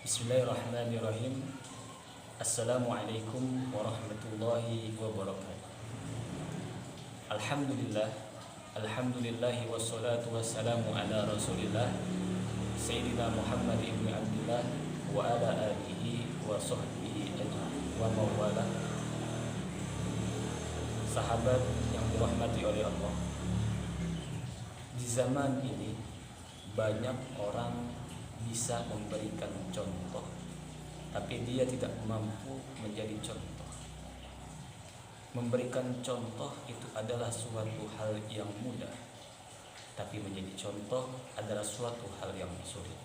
Bismillahirrahmanirrahim. Assalamualaikum warahmatullahi wabarakatuh. Alhamdulillah. Alhamdulillahi wassalatu wassalamu ala rasulillah Sayyidina Muhammad ibn Abdullah wa ala alihi wa sahbihi ajma'in wa mawala. Sahabat yang dirahmati oleh Allah, di zaman ini banyak orang bisa memberikan contoh, tapi dia tidak mampu menjadi contoh. Memberikan contoh itu adalah suatu hal yang mudah, tapi menjadi contoh adalah suatu hal yang sulit.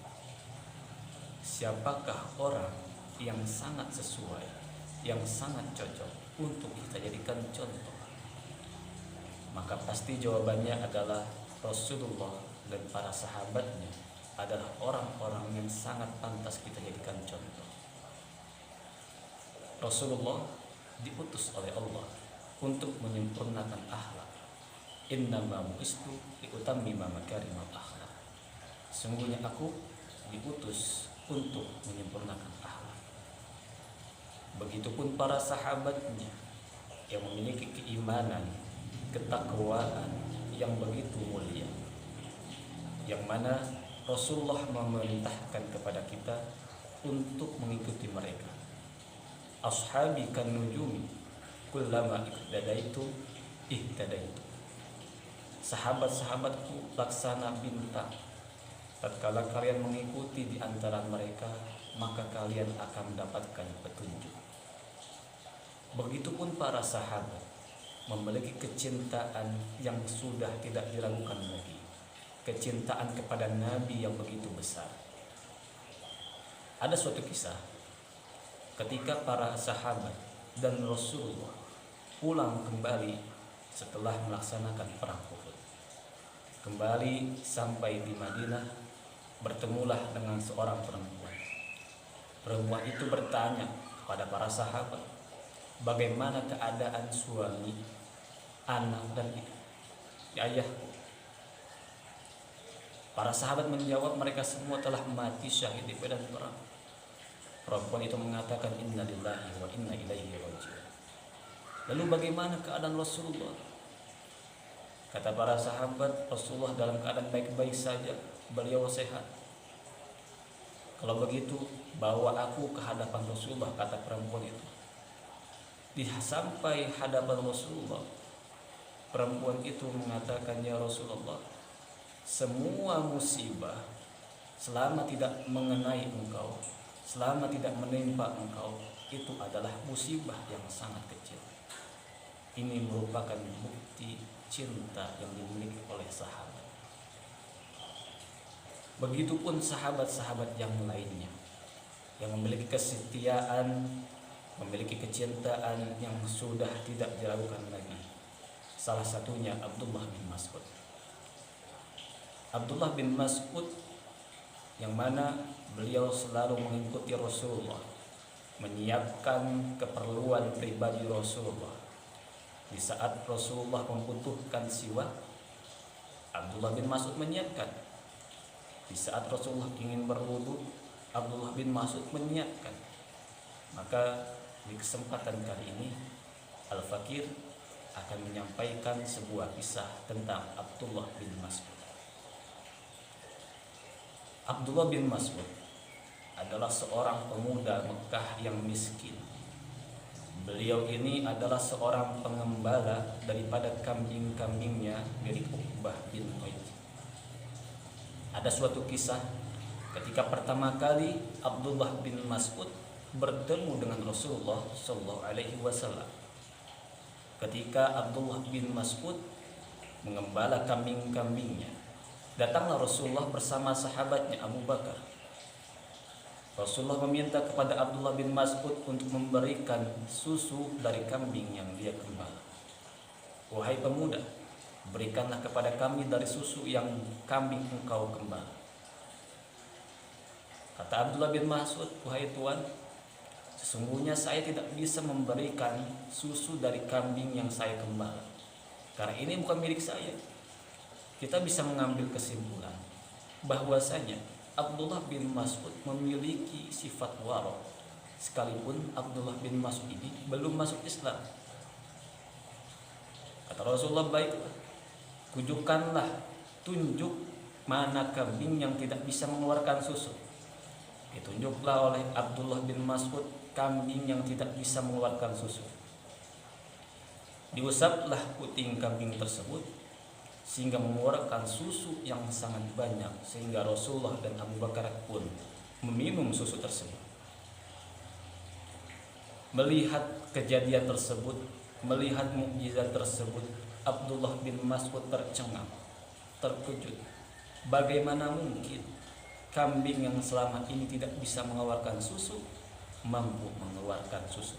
Siapakah orang yang sangat sesuai, yang sangat cocok untuk kita jadikan contoh? Maka pasti jawabannya adalah Rasulullah dan para sahabatnya adalah orang-orang yang sangat pantas kita jadikan contoh. Rasulullah diutus oleh Allah untuk menyempurnakan akhlak. Innama bu'istu liutammima makarimal akhlak. Sungguhnya aku diutus untuk menyempurnakan akhlak. Begitupun para sahabatnya yang memiliki keimanan, ketakwaan yang begitu mulia, yang mana Rasulullah memerintahkan kepada kita untuk mengikuti mereka. Ashabi kan nujumi kullama ihtadaitu ihtadaitu. Sahabat-sahabatku laksana bintang. Tatkala kalian mengikuti di antara mereka, maka kalian akan mendapatkan petunjuk. Begitupun para sahabat memiliki kecintaan yang sudah tidak diragukan lagi. Kecintaan kepada Nabi yang begitu besar. Ada suatu kisah ketika para sahabat dan Rasulullah pulang kembali setelah melaksanakan perang Uhud. Kembali sampai di Madinah, bertemulah dengan seorang perempuan. Perempuan itu bertanya kepada para sahabat, bagaimana keadaan suami, anak dan ayahku? Para sahabat menjawab, mereka semua telah mati syahid di medan perang. Perempuan itu mengatakan, inna lillahi wa inna ilaihi raji'un. Lalu bagaimana keadaan Rasulullah? Kata para sahabat, Rasulullah dalam keadaan baik-baik saja, beliau sehat. Kalau begitu, bawa aku ke hadapan Rasulullah, kata perempuan itu. Sampai hadapan Rasulullah, perempuan itu mengatakan, ya Rasulullah, semua musibah selama tidak mengenai engkau, selama tidak menimpa engkau, itu adalah musibah yang sangat kecil. Ini merupakan bukti cinta yang dimiliki oleh sahabat. Begitupun sahabat-sahabat yang lainnya yang memiliki kesetiaan, memiliki kecintaan yang sudah tidak diragukan lagi. Salah satunya Abdullah bin Mas'ud. Abdullah bin Mas'ud yang mana beliau selalu mengikuti Rasulullah, menyiapkan keperluan pribadi Rasulullah. Di saat Rasulullah membutuhkan siwak, Abdullah bin Mas'ud menyiapkan. Di saat Rasulullah ingin berwudu, Abdullah bin Mas'ud menyiapkan. Maka di kesempatan kali ini Al-Fakir akan menyampaikan sebuah kisah tentang Abdullah bin Mas'ud. Abdullah bin Mas'ud adalah seorang pemuda Mekah yang miskin. Beliau ini adalah seorang pengembala daripada kambing-kambingnya dari Uqbah bin Umayyah. Ada suatu kisah ketika pertama kali Abdullah bin Mas'ud bertemu dengan Rasulullah sallallahu alaihi wasallam. Ketika Abdullah bin Mas'ud mengembala kambing-kambingnya, datanglah Rasulullah bersama sahabatnya Abu Bakar. Rasulullah meminta kepada Abdullah bin Mas'ud untuk memberikan susu dari kambing yang dia gembala. Wahai pemuda, berikanlah kepada kami dari susu yang kambing engkau gembala. Kata Abdullah bin Mas'ud, wahai Tuan, sesungguhnya saya tidak bisa memberikan susu dari kambing yang saya gembala, karena ini bukan milik saya. Kita bisa mengambil kesimpulan bahwasanya Abdullah bin Mas'ud memiliki sifat waro, sekalipun Abdullah bin Mas'ud ini belum masuk Islam. Kata Rasulullah, baiklah, tunjuk mana kambing yang tidak bisa mengeluarkan susu. Ditunjuklah oleh Abdullah bin Mas'ud kambing yang tidak bisa mengeluarkan susu. Diusaplah puting kambing tersebut sehingga mengeluarkan susu yang sangat banyak, sehingga Rasulullah dan Abu Bakar pun meminum susu tersebut. Melihat kejadian tersebut, melihat mukjizat tersebut, Abdullah bin Mas'ud tercengang, terkejut. Bagaimana mungkin kambing yang selama ini tidak bisa mengeluarkan susu mampu mengeluarkan susu?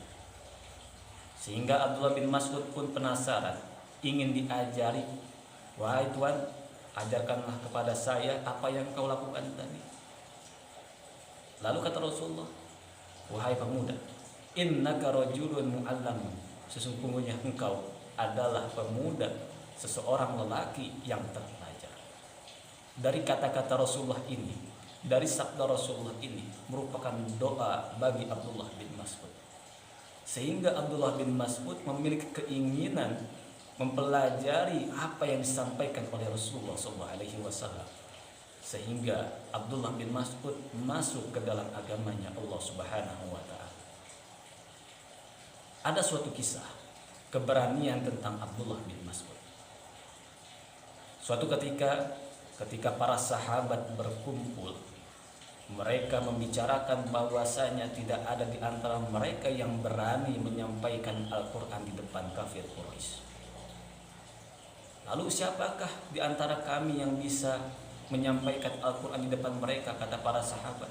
Sehingga Abdullah bin Mas'ud pun penasaran, ingin diajari. Wahai Tuhan, ajarkanlah kepada saya apa yang kau lakukan tadi. Lalu kata Rasulullah, wahai pemuda, innaka rajulun mu'allam, sesungguhnya engkau adalah pemuda, seseorang lelaki yang terpelajar. Dari kata-kata Rasulullah ini, dari sabda Rasulullah ini merupakan doa bagi Abdullah bin Mas'ud. Sehingga Abdullah bin Mas'ud memiliki keinginan mempelajari apa yang disampaikan oleh Rasulullah SAW. Sehingga Abdullah bin Mas'ud masuk ke dalam agamanya Allah Subhanahu wa Ta'ala. Ada suatu kisah keberanian tentang Abdullah bin Mas'ud. Suatu ketika para sahabat berkumpul, mereka membicarakan bahwasanya tidak ada di antara mereka yang berani menyampaikan Al-Quran di depan kafir Quraisy. Lalu siapakah di antara kami yang bisa menyampaikan Al-Quran di depan mereka, kata para sahabat.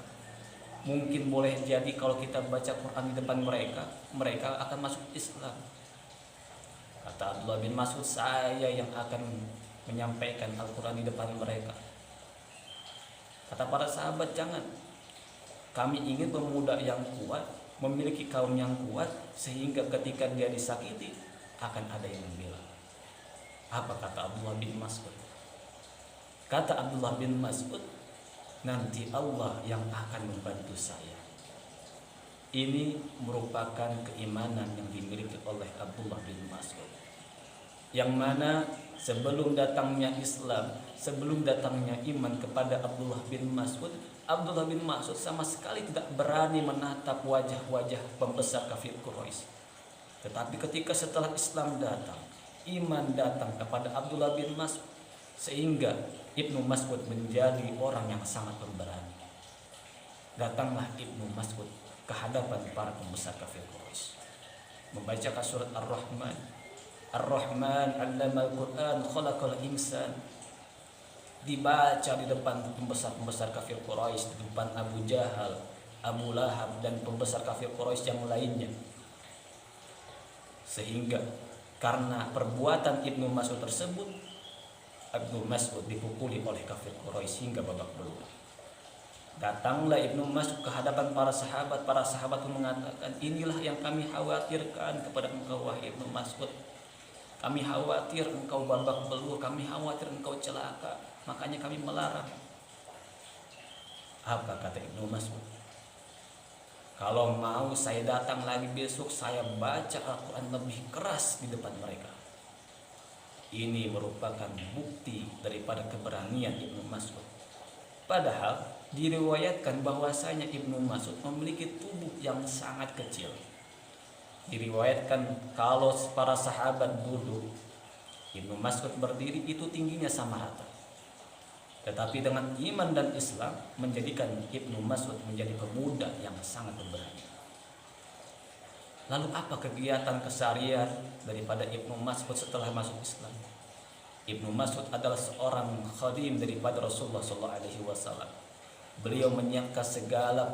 Mungkin boleh jadi kalau kita baca Quran di depan mereka, mereka akan masuk Islam. Kata Abdullah bin Mas'ud, saya yang akan menyampaikan Al-Quran di depan mereka. Kata para sahabat, jangan. Kami ingin pemuda yang kuat, memiliki kaum yang kuat, sehingga ketika dia disakiti akan ada yang membela. Apa kata Abdullah bin Mas'ud? Kata Abdullah bin Mas'ud, nanti Allah yang akan membantu saya. Ini merupakan keimanan yang dimiliki oleh Abdullah bin Mas'ud, yang mana sebelum datangnya Islam, sebelum datangnya iman kepada Abdullah bin Mas'ud, Abdullah bin Mas'ud sama sekali tidak berani menatap wajah-wajah pembesar kafir Quraisy. Tetapi ketika setelah Islam datang, iman datang kepada Abdullah bin Mas'ud, sehingga Ibnu Mas'ud menjadi orang yang sangat pemberani. Datanglah Ibnu Mas'ud ke hadapan para pembesar kafir Quraisy, membacakan surat Ar-Rahman. Ar-Rahman 'allama al-Qur'an, khalaqal insan. Dibaca di depan pembesar-pembesar kafir Quraisy, di depan Abu Jahal, Abu Lahab, dan pembesar kafir Quraisy yang lainnya. Sehingga karena perbuatan Ibnu Mas'ud tersebut, Ibnu Mas'ud dipukuli oleh kafir Quraisy hingga babak belur. Datanglah Ibnu Mas'ud ke hadapan para sahabat pun mengatakan, inilah yang kami khawatirkan kepada engkau wahai Ibnu Mas'ud. Kami khawatir engkau babak belur, kami khawatir engkau celaka, makanya kami melarang. Apa kata Ibnu Mas'ud? Kalau mau saya datang lagi besok, saya baca Al-Quran lebih keras di depan mereka. Ini merupakan bukti daripada keberanian Ibnu Mas'ud. Padahal diriwayatkan bahwasanya Ibnu Mas'ud memiliki tubuh yang sangat kecil. Diriwayatkan kalau para sahabat duduk, Ibnu Mas'ud berdiri itu tingginya sama rata. Tetapi dengan iman dan Islam menjadikan Ibnu Mas'ud menjadi pemuda yang sangat pemberani. Lalu apa kegiatan keseharian daripada Ibnu Mas'ud setelah masuk Islam? Ibnu Mas'ud adalah seorang khadim daripada Rasulullah SAW. Beliau menyiapkan segala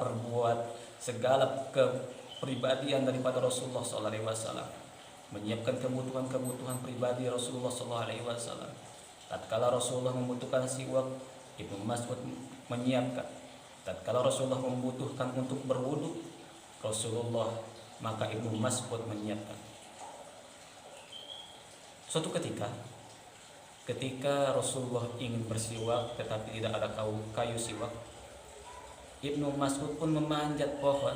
kepribadian daripada Rasulullah SAW, menyiapkan kebutuhan pribadi Rasulullah SAW. Tatkala Rasulullah membutuhkan siwak, Ibnu Mas'ud menyiapkan. Tatkala Rasulullah membutuhkan untuk berwudu, maka Ibnu Mas'ud menyiapkan. Suatu ketika Rasulullah ingin bersiwak tetapi tidak ada kayu siwak, Ibnu Mas'ud pun memanjat pohon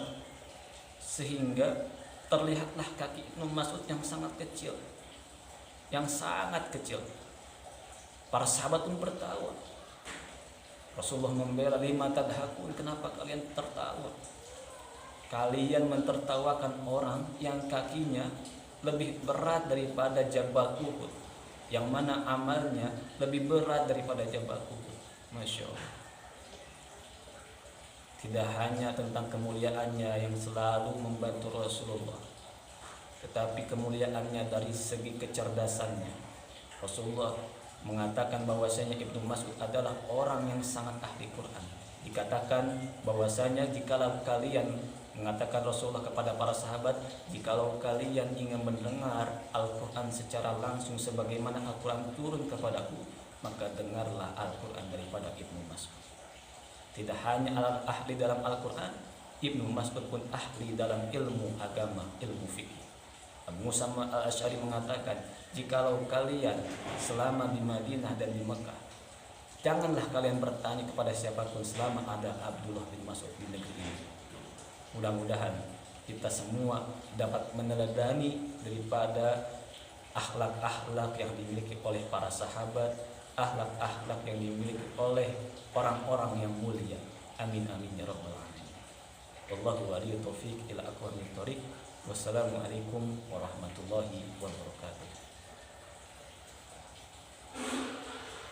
sehingga terlihatlah kaki Ibnu Mas'ud yang sangat kecil, yang sangat kecil. Para sahabat pun tertawa. Rasulullah membela, lima tadhakun, kenapa kalian tertawa? Kalian mentertawakan orang yang kakinya lebih berat daripada Jabal Uhud, yang mana amalnya lebih berat daripada Jabal Uhud. Masya Allah. Tidak hanya tentang kemuliaannya yang selalu membantu Rasulullah, tetapi kemuliaannya dari segi kecerdasannya. Rasulullah mengatakan bahwasanya Ibnu Mas'ud adalah orang yang sangat ahli Quran. Dikatakan bahwasanya jikalau kalian, mengatakan Rasulullah kepada para sahabat, jikalau kalian ingin mendengar Al-Quran secara langsung sebagaimana Al-Quran turun kepadaku, maka dengarlah Al-Quran daripada Ibnu Mas'ud. Tidak hanya ahli dalam Al-Quran, Ibnu Mas'ud pun ahli dalam ilmu agama, ilmu fikih. Abu Musa al-Asy'ari mengatakan, jikalau kalian selama di Madinah dan di Mekah, janganlah kalian bertanya kepada siapapun selama ada Abdullah bin Mas'ud di negeri ini. Mudah-mudahan kita semua dapat meneladani daripada akhlak-akhlak yang dimiliki oleh para sahabat, akhlak-akhlak yang dimiliki oleh orang-orang yang mulia. Amin amin ya rabbal alamin. Wallahu waliyut taufiq ila aqwamit thoriq. Wassalamualaikum warahmatullahi wabarakatuh.